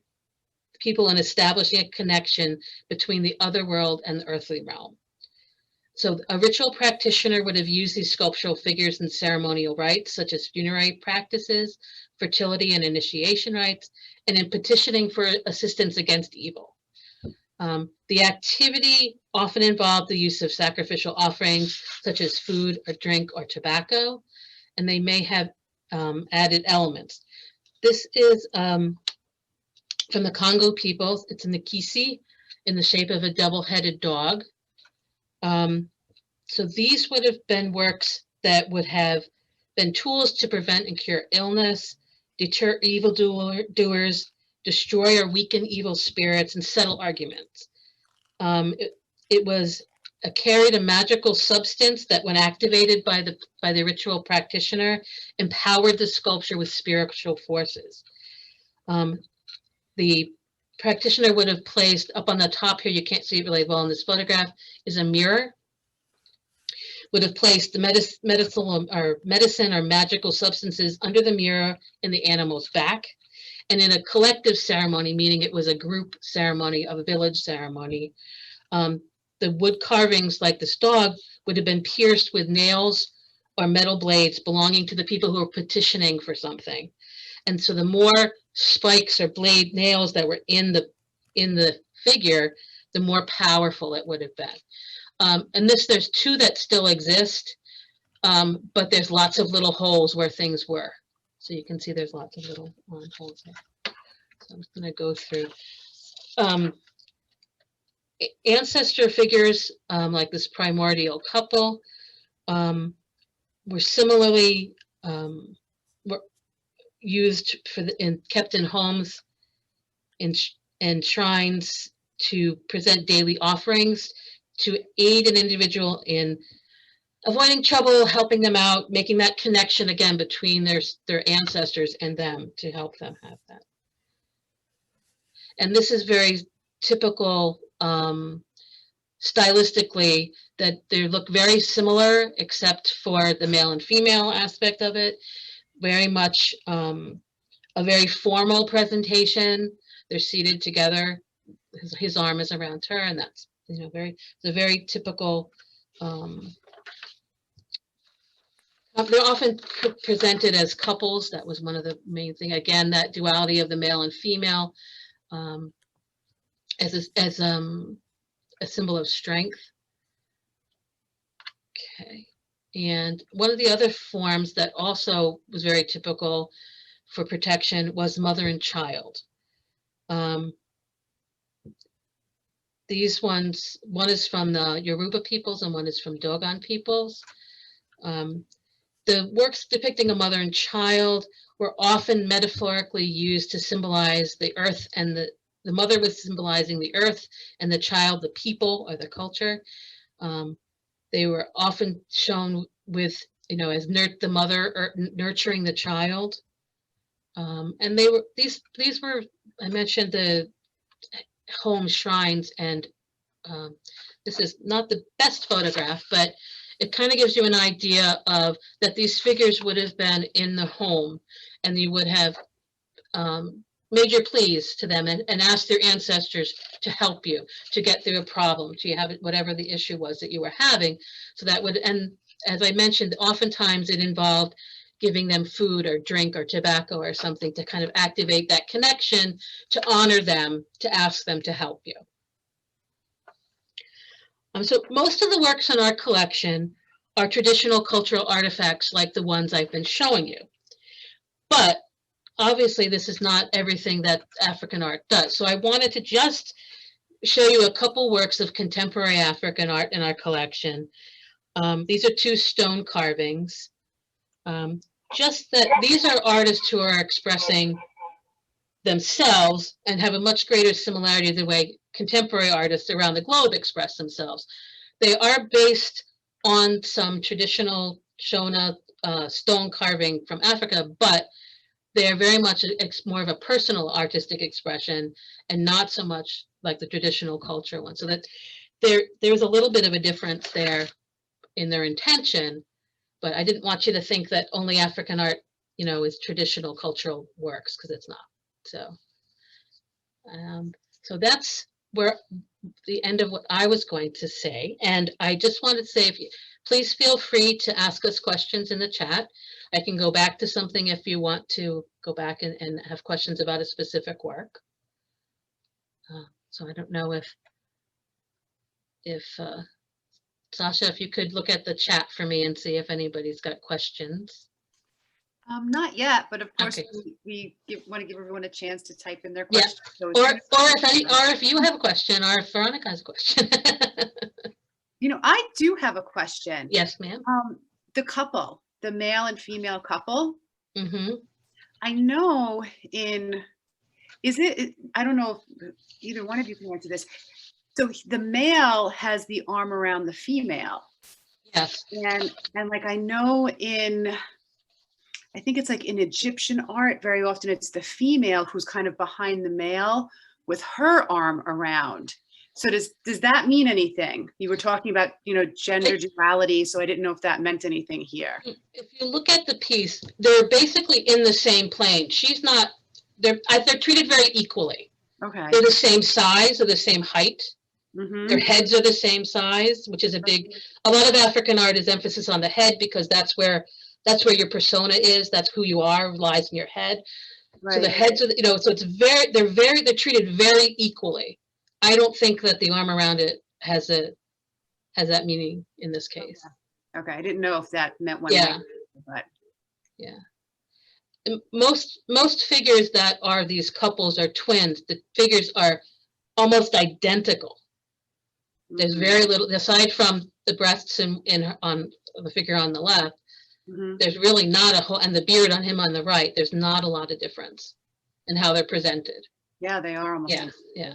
Speaker 1: people in establishing a connection between the other world and the earthly realm. So a ritual practitioner would have used these sculptural figures in ceremonial rites, such as funerary practices, fertility and initiation rites, and in petitioning for assistance against evil. The activity often involved the use of sacrificial offerings, such as food or drink or tobacco, and they may have added elements. This is from the Congo peoples. It's in the Kisi, in the shape of a double-headed dog. So these would have been works that would have been tools to prevent and cure illness, deter evildoers, destroy or weaken evil spirits, and settle arguments. It carried a magical substance that, when activated by the ritual practitioner, empowered the sculpture with spiritual forces. The practitioner would have placed up on the top here, you can't see it really well in this photograph, is a mirror. Would have placed the medicine or magical substances under the mirror in the animal's back. And in a collective ceremony, meaning it was a group ceremony, of a village ceremony, the wood carvings like this dog would have been pierced with nails or metal blades belonging to the people who were petitioning for something. And so the more spikes or blade nails that were in the figure, the more powerful it would have been. And there's 2 that still exist, but there's lots of little holes where things were. So you can see there's lots of little holes there. So I'm just going to go through. Ancestor figures, like this primordial couple, were similarly used kept in homes, in shrines, to present daily offerings, to aid an individual in avoiding trouble, helping them out, making that connection again between their ancestors and them to help them have that. And this is very typical stylistically, that they look very similar except for the male and female aspect of it. Very much a very formal presentation. They're seated together. His arm is around her, and that's, you know, it's a very typical. They're often presented as couples. That was one of the main things. Again, that duality of the male and female as a symbol of strength. Okay, and one of the other forms that also was very typical for protection was mother and child. These ones, one is from the Yoruba peoples and one is from Dogon peoples. The works depicting a mother and child were often metaphorically used to symbolize the earth, and the mother was symbolizing the earth and the child, the people or the culture. They were often shown with, you know, as the mother nurturing the child. And they were, these were, I mentioned the home shrines, and this is not the best photograph, but it kind of gives you an idea of that these figures would have been in the home, and you would have made your pleas to them and asked their ancestors to help you to get through a problem, to have whatever the issue was that you were having. So that would, and as I mentioned, oftentimes it involved giving them food or drink or tobacco or something to kind of activate that connection, to honor them, to ask them to help you. So most of the works in our collection are traditional cultural artifacts like the ones I've been showing you. But obviously this is not everything that African art does. So I wanted to just show you a couple works of contemporary African art in our collection. These are two stone carvings. Just that these are artists who are expressing themselves and have a much greater similarity to the way contemporary artists around the globe express themselves. They are based on some traditional Shona stone carving from Africa, but they are very much more of a personal artistic expression and not so much like the traditional culture one. So that there's a little bit of a difference there in their intention, but I didn't want you to think that only African art, you know, is traditional cultural works, because it's not. So, so that's where the end of what I was going to say. And I just wanted to say, please feel free to ask us questions in the chat. I can go back to something if you want to go back and have questions about a specific work. So I don't know if Sasha, if you could look at the chat for me and see if anybody's got questions.
Speaker 5: Not yet, but of course,
Speaker 1: Okay.
Speaker 5: we want to give everyone a chance to type in their
Speaker 1: Yeah.
Speaker 5: questions. So
Speaker 1: If you have a question, or if Veronica has a question.
Speaker 5: you know, I do have a question.
Speaker 1: Yes, ma'am.
Speaker 5: The couple, the male and female couple.
Speaker 1: Mm-hmm.
Speaker 5: I know I don't know if either one of you can answer this. So the male has the arm around the female.
Speaker 1: Yes.
Speaker 5: And like I know I think it's like in Egyptian art, very often it's the female who's kind of behind the male with her arm around. So does that mean anything? You were talking about, you know, gender duality, so I didn't know if that meant anything here.
Speaker 1: If you look at the piece, they're basically in the same plane. She's not, they're treated very equally.
Speaker 5: Okay.
Speaker 1: They're the same size or the same height.
Speaker 5: Mm-hmm.
Speaker 1: Their heads are the same size, which is a lot of African art is emphasis on the head, because that's where your persona is. That's who you are, lies in your head. Right. So the heads are, you know, so it's they're treated very equally. I don't think that the arm around it has that meaning in this case.
Speaker 5: Okay, I didn't know if that meant one.
Speaker 1: Yeah.
Speaker 5: Way, but
Speaker 1: yeah. And most figures that are these couples are twins. The figures are almost identical. There's very little, aside from the breasts on the figure on the left, there's really not a whole, and the beard on him on the right, there's not a lot of difference in how they're presented.
Speaker 5: Yeah, they are almost.
Speaker 1: Yeah.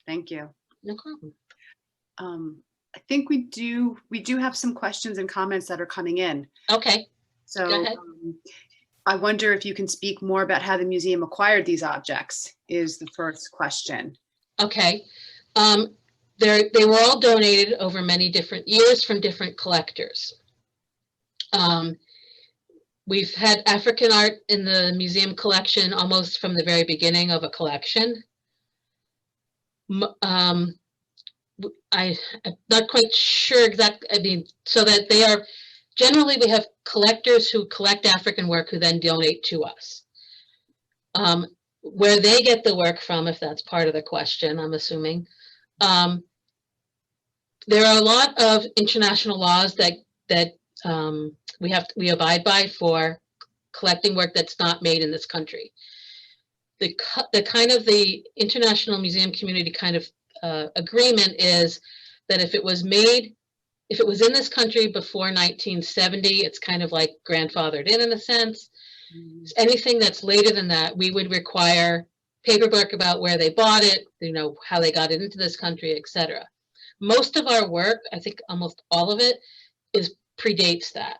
Speaker 5: Thank you.
Speaker 1: No problem.
Speaker 5: I think we do have some questions and comments that are coming in.
Speaker 1: Okay,
Speaker 5: So
Speaker 1: go ahead.
Speaker 5: I wonder if you can speak more about how the museum acquired these objects is the first question.
Speaker 1: Okay. They were all donated over many different years from different collectors. We've had African art in the museum collection almost from the very beginning of a collection. I'm not quite sure exactly, I mean, so that they are, generally we have collectors who collect African work who then donate to us. Where they get the work from, if that's part of the question, I'm assuming. There are a lot of international laws that we abide by for collecting work that's not made in this country. The kind of the international museum community kind of agreement is that if it was in this country before 1970, it's kind of like grandfathered in a sense. Anything that's later than that, we would require paperwork about where they bought it, you know, how they got it into this country, etc. Most of our work, I think almost all of it, predates that.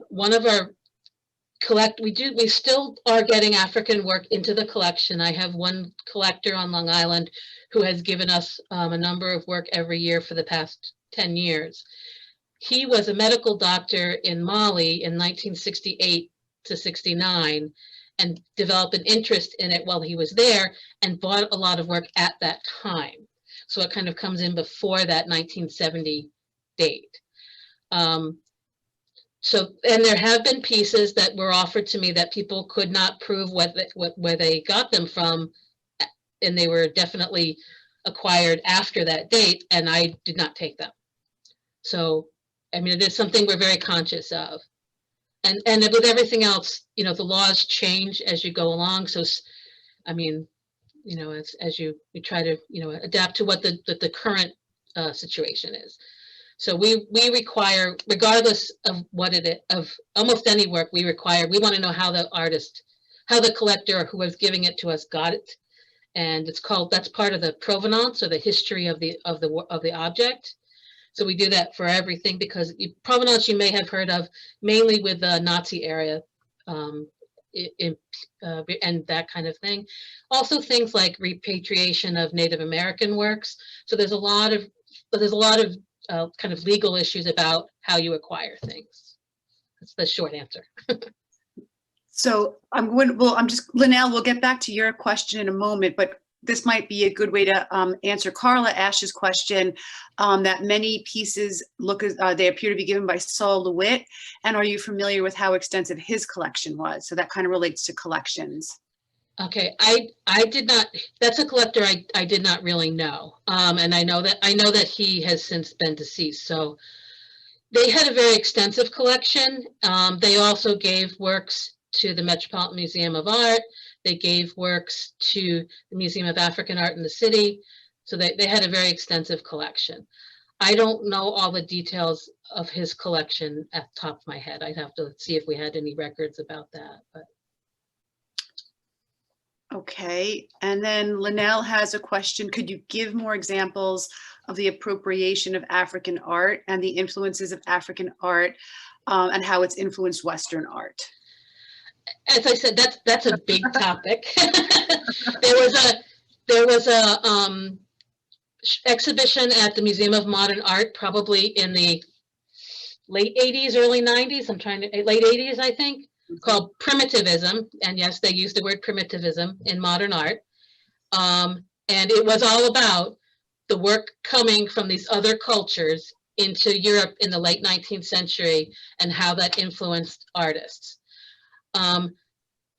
Speaker 1: One of our we still are getting African work into the collection. I have one collector on Long Island who has given us a number of work every year for the past 10 years. He was a medical doctor in Mali in 1968 to 69 and developed an interest in it while he was there and bought a lot of work at that time. So it kind of comes in before that 1970 date. And there have been pieces that were offered to me that people could not prove where they got them from, and they were definitely acquired after that date, and I did not take them. So, I mean, it is something we're very conscious of. And with everything else, you know, the laws change as you go along. So, I mean, you know, as you try to, you know, adapt to what the current situation is. So we require, regardless of what it is, of almost any work we want to know how the collector who was giving it to us got it. And that's part of the provenance or the history of the object. So we do that for everything because provenance you may have heard of mainly with the Nazi area and that kind of thing. Also things like repatriation of Native American works. So there's a lot of kind of legal issues about how you acquire things. That's the short answer.
Speaker 5: So Linnell, we'll get back to your question in a moment, but this might be a good way to answer Carla Ash's question that many pieces they appear to be given by Saul LeWitt. And are you familiar with how extensive his collection was? So that kind of relates to collections.
Speaker 1: Okay, I did not, that's a collector I did not really know. And I know that he has since been deceased. So they had a very extensive collection. They also gave works to the Metropolitan Museum of Art. They gave works to the Museum of African Art in the city. So they had a very extensive collection. I don't know all the details of his collection at the top of my head. I'd have to see if we had any records about that. But.
Speaker 5: Okay, and then Linnell has a question. Could you give more examples of the appropriation of African art and the influences of African art and how it's influenced Western art?
Speaker 1: As I said, that's a big topic. There was a exhibition at the Museum of Modern Art, probably in the late 80s, early 90s. Late 80s, I think. Called Primitivism, and yes, they used the word primitivism in modern art, and it was all about the work coming from these other cultures into Europe in the late 19th century and how that influenced artists. I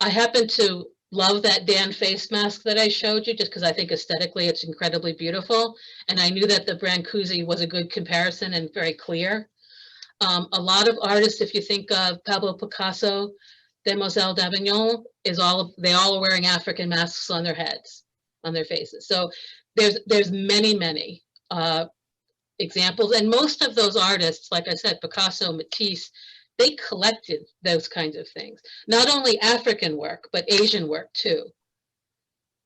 Speaker 1: happen to love that Dan face mask that I showed you just because I think aesthetically it's incredibly beautiful, and I knew that the Brancusi was a good comparison and very clear. A lot of artists, if you think of Pablo Picasso, Demoiselle d'Avignon, they all are wearing African masks on their heads, on their faces. So there's many examples, and most of those artists, like I said, Picasso, Matisse, they collected those kinds of things. Not only African work, but Asian work too.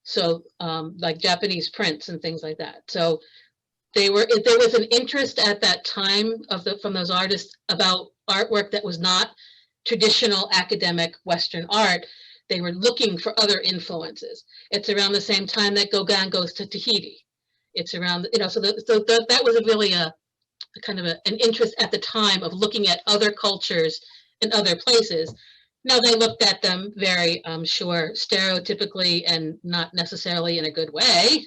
Speaker 1: So like Japanese prints and things like that. So there was an interest at that time from those artists about artwork that was not traditional academic Western art. They were looking for other influences. It's around the same time that Gauguin goes to Tahiti. It's around, so that was really a kind of an interest at the time of looking at other cultures in other places. Now they looked at them very, sure, stereotypically and not necessarily in a good way.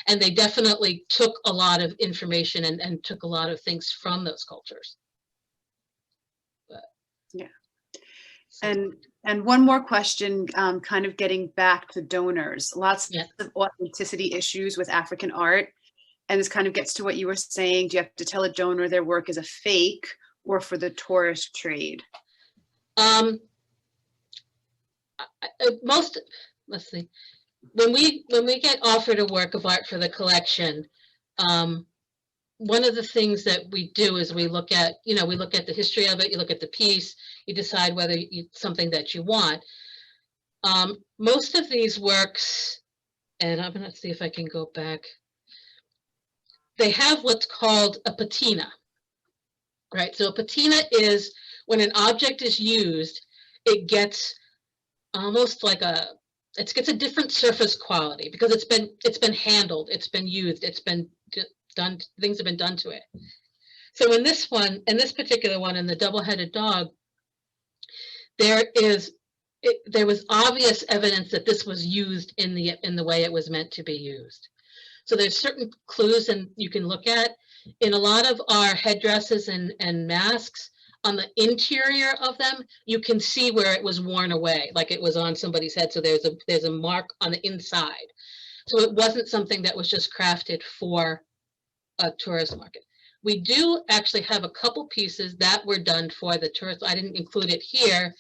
Speaker 1: And they definitely took a lot of information and took a lot of things from those cultures. But,
Speaker 5: Yeah.
Speaker 1: so.
Speaker 5: And one more question, kind of getting back to donors. Lots
Speaker 1: Yeah.
Speaker 5: of authenticity issues with African art. And this kind of gets to what you were saying. Do you have to tell a donor their work is a fake or for the tourist trade?
Speaker 1: Let's see, when we get offered a work of art for the collection, one of the things that we do is we look at the history of it, you look at the piece, you decide whether it's something that you want. Most of these works, and I'm going to see if I can go back, they have what's called a patina, right? So a patina is when an object is used, it gets almost like it gets a different surface quality because it's been handled, it's been used, it's been done, things have been done to it. So in this particular one, in the double-headed dog, there was obvious evidence that this was used in the way it was meant to be used. So there's certain clues and you can look at in a lot of our headdresses and masks. On the interior of them, you can see where it was worn away, like it was on somebody's head. So there's a mark on the inside. So it wasn't something that was just crafted for a tourist market. We do actually have a couple pieces that were done for the tourists. I didn't include it here,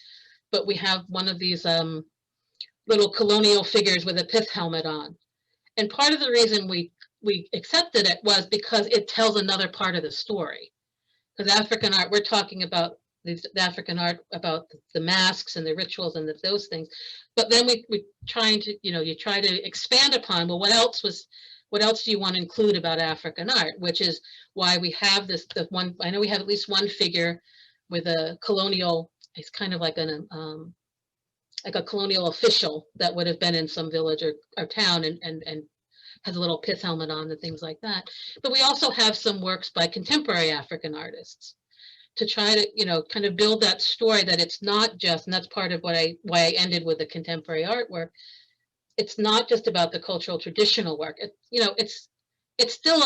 Speaker 1: but we have one of these little colonial figures with a pith helmet on. And part of the reason we accepted it was because it tells another part of the story. Because African art, we're talking about the African art, about the masks and the rituals and those things. But then we trying to, you try to expand upon, well, what else do you want to include about African art? Which is why we have I know we have at least one figure with a colonial, it's kind of like a colonial official that would have been in some village or town and has a little pith helmet on and things like that. But we also have some works by contemporary African artists to try to, kind of build that story that it's not just, and that's part of why I ended with the contemporary artwork. It's not just about the cultural traditional work. It's still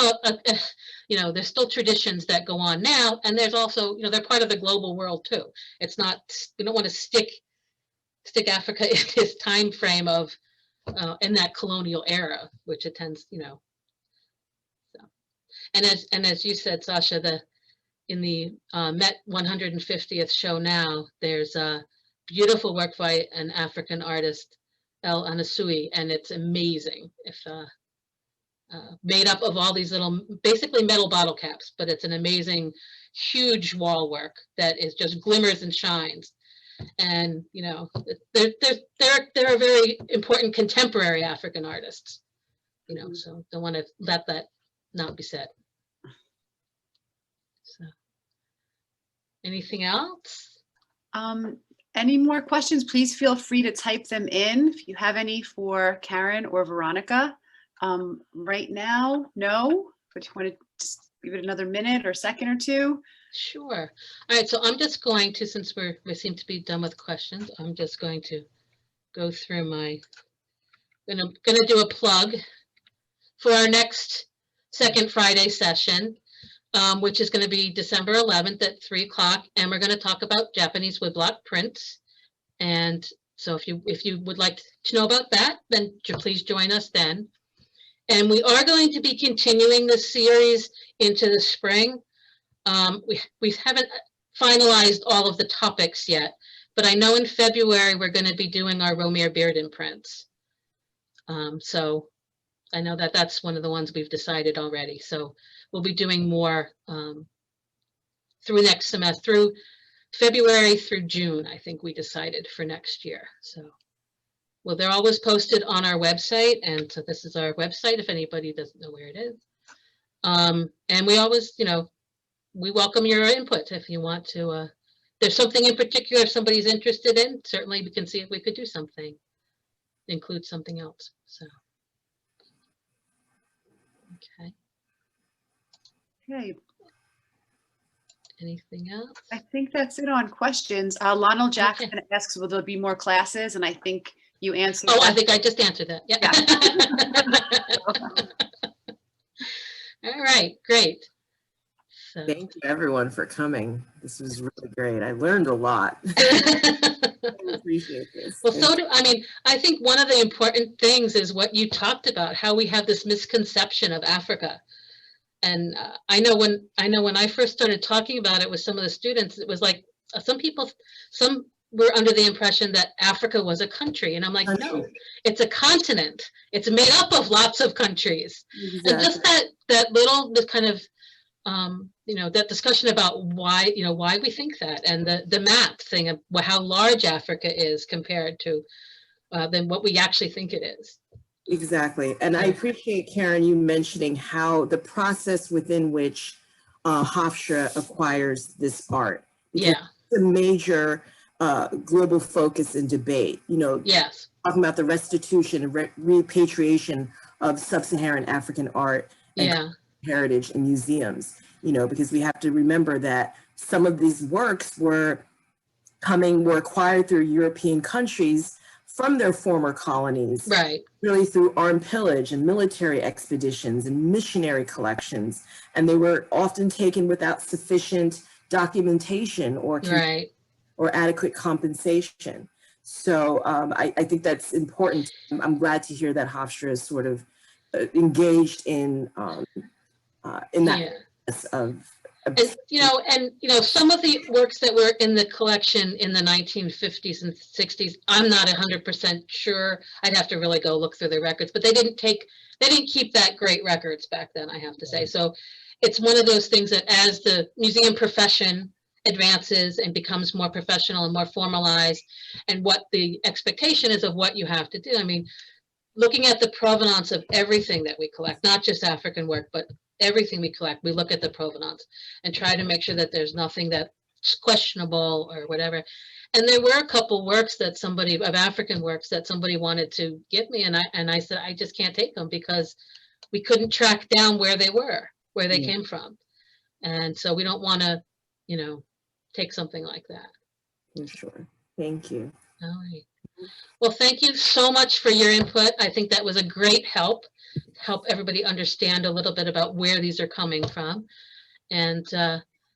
Speaker 1: there's still traditions that go on now, and there's also, they're part of the global world too. It's not, we don't want to stick Africa in this time frame of in that colonial era, which it tends, so. And as you said, Sasha, in the Met 150th show now, there's a beautiful work by an African artist, El Anasui, and it's amazing. If made up of all these little, basically metal bottle caps, but it's an amazing, huge wall work that is just glimmers and shines. And they're very important contemporary African artists, so don't want to let that not be said. So, anything else?
Speaker 5: Any more questions? Please feel free to type them in if you have any for Karen or Veronica. Right now, no, but you want to just give it another minute or second or two?
Speaker 1: Sure. All right, so I'm just going to, since we seem to be done with questions, I'm just going to go through gonna do a plug for our next second Friday session, which is going to be December 11th at 3 o'clock, and we're going to talk about Japanese woodblock prints. And so if you would like to know about that, then please join us then. And we are going to be continuing this series into the spring. We haven't finalized all of the topics yet, but I know in February we're going to be doing our Romare Bearden prints. So I know that that's one of the ones we've decided already. So we'll be doing more through next semester, through February through June, I think we decided for next year. So, well, they're always posted on our website. And so this is our website if anybody doesn't know where it is. And we always, we welcome your input if you want to, there's something in particular, if somebody's interested in, certainly we can see if we could do something, include something else, so. Okay,
Speaker 5: Okay,
Speaker 1: anything else?
Speaker 5: I think that's it on questions. Lionel Jackson asks, will there be more classes? And I think you answered.
Speaker 1: Oh, I
Speaker 5: that.
Speaker 1: think I just answered that. Yeah. All right, great. So.
Speaker 2: Thank you everyone for coming. This was really great. I learned a lot. I appreciate this.
Speaker 1: Well, so do I. Mean, I think one of the important things is what you talked about, how we have this misconception of Africa. And I know when I first started talking about it with some of the students, it was like some were under the impression that Africa was a country, and I'm like, no, it's a continent. It's made up of lots of countries. Exactly. And just that little kind of that discussion about why we think that, and the map thing of how large Africa is compared to than what we actually think it is.
Speaker 2: Exactly. And I appreciate, Karen, you mentioning how the process within which Hofstra acquires this art.
Speaker 1: Yeah.
Speaker 2: It's a major global focus and debate,
Speaker 1: Yes.
Speaker 2: Talking about the restitution and repatriation of sub-Saharan African art and heritage in museums, because we have to remember that some of these works were acquired through European countries from their former colonies,
Speaker 1: right?
Speaker 2: Really through armed pillage and military expeditions and missionary collections, and they were often taken without sufficient documentation or adequate compensation. So I think that's important. I'm glad to hear that Hofstra is sort of engaged in that of.
Speaker 1: And some of the works that were in the collection in the 1950s and 60s, I'm not 100% sure. I'd have to really go look through the records, but they didn't keep that great records back then, I have to say. So it's one of those things that as the museum profession advances and becomes more professional and more formalized, and what the expectation is of what you have to do. I mean, looking at the provenance of everything that we collect, not just African work, but everything we collect, we look at the provenance and try to make sure that there's nothing that's questionable or whatever. And there were a couple works of African works that somebody wanted to give me, and I said, I just can't take them because we couldn't track down where they came from. And so we don't want to, take something like that.
Speaker 2: For sure. Thank you.
Speaker 1: All right. Well, thank you so much for your input. I think that was a great help everybody understand a little bit about where these are coming from. And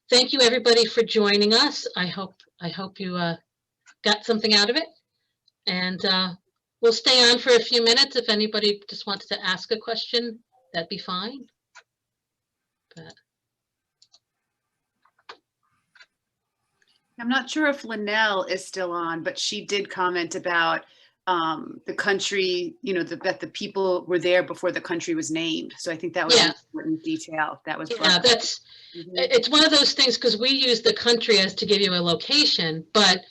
Speaker 1: thank you everybody for joining us. I hope you got something out of it. And we'll stay on for a few minutes. If anybody just wants to ask a question, that'd be fine. But
Speaker 5: I'm not sure if Linnell is still on, but she did comment about the country, that the people were there before the country was named. So I think that was an important detail. That was
Speaker 1: it's one of those things, because we use the country as to give you a location, but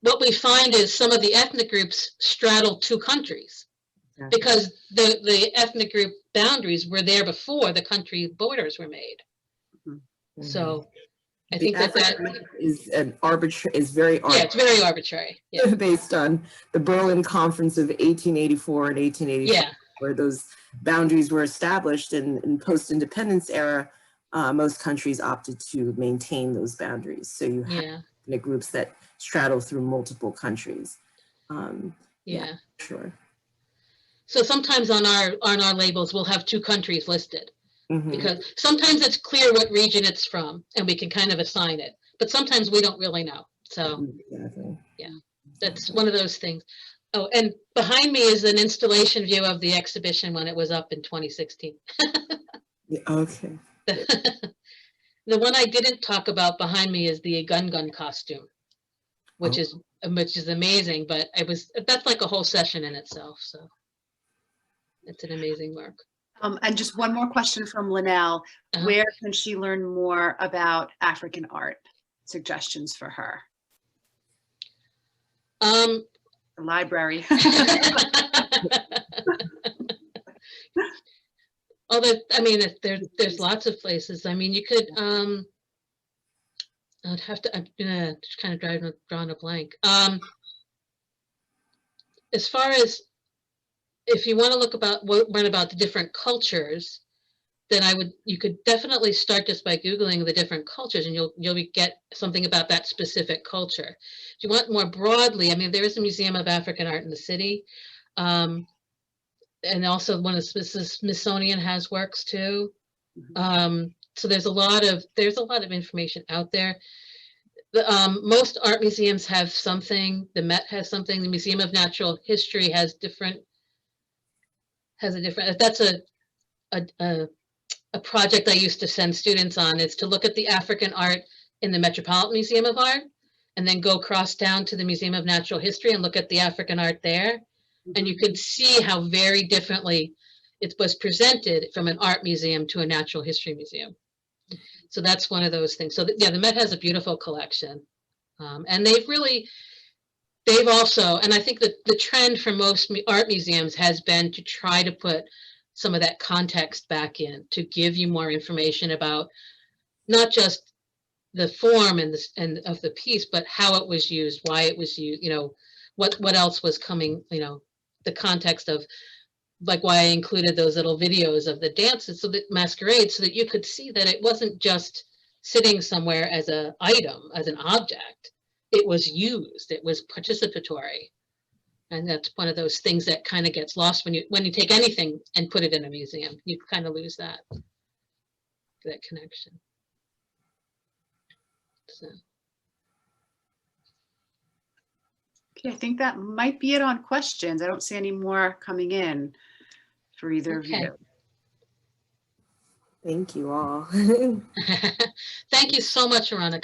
Speaker 1: what we find is some of the ethnic groups straddle two countries because the ethnic group boundaries were there before the country borders were made. Mm-hmm. So I think that
Speaker 2: is very arbitrary.
Speaker 1: Yeah, it's very arbitrary. Yeah.
Speaker 2: Based on the Berlin Conference of 1884 and 1885, where those boundaries were established, and in post-independence era, most countries opted to maintain those boundaries. So you have groups that straddle through multiple countries. Sure.
Speaker 1: So sometimes on our labels, we'll have two countries listed. Mm-hmm. Because sometimes it's clear what region it's from and we can kind of assign it, but sometimes we don't really know. So that's one of those things. Oh, and behind me is an installation view of the exhibition when it was up in 2016.
Speaker 2: Okay.
Speaker 1: The one I didn't talk about behind me is the gun costume, which is amazing, but that's like a whole session in itself. So it's an amazing work.
Speaker 5: And just one more question from Linnell. Where can she learn more about African art? Suggestions for her? The library.
Speaker 1: Although, I mean, there's lots of places. I mean, you could, I'd have to, I'm just kind of drawing a blank. As far as, if you want to learn about the different cultures, then you could definitely start just by Googling the different cultures, and you'll get something about that specific culture. If you want more broadly, I mean, there is a Museum of African Art in the city. And also one of the Smithsonian has works too. So there's a lot of information out there. Most art museums have something. The Met has something. The Museum of Natural History has a different. That's a project I used to send students on, is to look at the African art in the Metropolitan Museum of Art, and then go across down to the Museum of Natural History and look at the African art there. And you could see how very differently it was presented from an art museum to a natural history museum. So that's one of those things. So yeah, the Met has a beautiful collection. And they've also, and I think that the trend for most art museums has been to try to put some of that context back in, to give you more information about not just the form and of the piece, but how it was used, why it was used, what else was coming, the context of, like, why I included those little videos of the dances, so that Masquerade, so that you could see that it wasn't just sitting somewhere as an item, as an object. It was used, it was participatory. And that's one of those things that kind of gets lost when you take anything and put it in a museum. You kind of lose that connection. So.
Speaker 5: Okay, I think that might be it on questions. I don't see any more coming in for either of you.
Speaker 2: Thank you all.
Speaker 1: Thank you so much, Veronica.